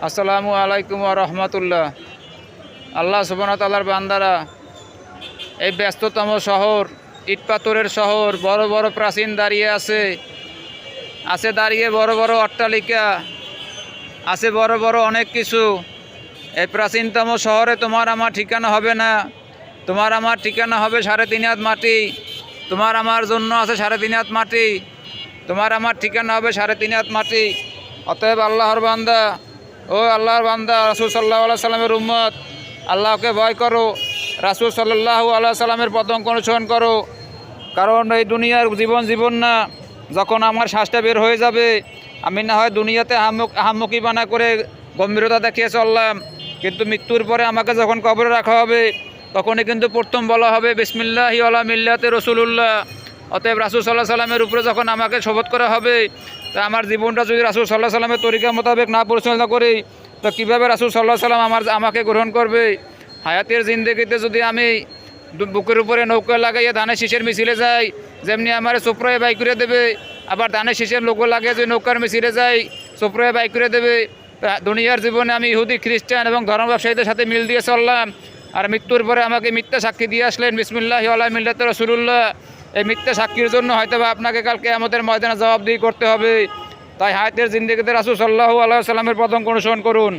আসসালামু আলাইকুম ওয়া রাহমাতুল্লাহ। আল্লাহ সুবহানাহু ওয়া তাআলার বান্দারা, এই ব্যস্ততম শহর, ইট পাথরের শহর, বড় বড় প্রাচীন দাঁড়িয়ে আছে দাঁড়িয়ে বড় বড় অট্টালিকা, আছে বড় বড় অনেক কিছু। এই প্রাচীনতম শহরে তোমার আমার ঠিকানা হবে না। তোমার আমার ঠিকানা হবে 3.5 হাত মাটি। তোমার আমার জন্য আছে 3.5 হাত মাটি। তোমার আমার ঠিকানা হবে 3.5 হাত মাটি। অতএব আল্লাহর বান্দা, ও আল্লাহর বান্দা, রাসূল সাল্লাল্লাহু আলাইহি সাল্লামের উম্মত, আল্লাহকে ভয় করো, রাসূল সাল্লাল্লাহু আলাইহি সাল্লামের পথ অনুসরণ করো। কারণ এই দুনিয়ার জীবন না। যখন আমার শ্বাসটা বের হয়ে যাবে, আমি না হয় দুনিয়াতে আহাম্মকি বানা করে গম্ভীরতা দেখিয়ে চললাম, কিন্তু মৃত্যুর পরে আমাকে যখন কবরে রাখা হবে, তখনই কিন্তু প্রথম বলা হবে বিসমিল্লাহি আলা মিল্লাতে রাসূলুল্লাহ। অতএব রাসূল সাল্লাল্লাহু আলাইহি সাল্লামের উপরে যখন আমাকে শপথ করা হবে, তা আমার জীবনটা যদি রাসূল সাল্লাল্লাহু আলাইহি সাল্লামের তরিকা মোতাবেক না পরিচালনা করি, তো কীভাবে রাসূল সাল্লাল্লাহু আলাইহি সাল্লাম আমাকে গ্রহণ করবে? হায়াতের জিন্দেগিতে যদি আমি বুকের উপরে নৌকা লাগাইয়া ধানের শীষের মিছিলে যাই, যেমনি আমার চোপড়ায় বাই করে দেবে, আবার ধানের শীষের লোগো লাগিয়ে যদি নৌকার মিছিলে যাই, চোপড়ায় বাই করে দেবে। দুনিয়ার জীবনে আমি ইহুদি, খ্রিস্টান এবং ধর্ম ব্যবসায়ীদের সাথে মিল দিয়ে চললাম, আর মৃত্যুর পরে আমাকে মিথ্যা সাক্ষী দিয়ে আসলেন বিসমিল্লাহি আলা মিল্লাতি রাসূলুল্লাহ। এই মিথ্যা সাক্ষীর জন্য হয়তো বা আপনাকে কালকে আমাদের ময়দানে জবাবদিহি করতে হবে। তাই হায়াতের জিন্দেগিতে রাসূল সাল্লাল্লাহু আলাইহি ওয়াসাল্লামের পথ অনুসরণ করুন।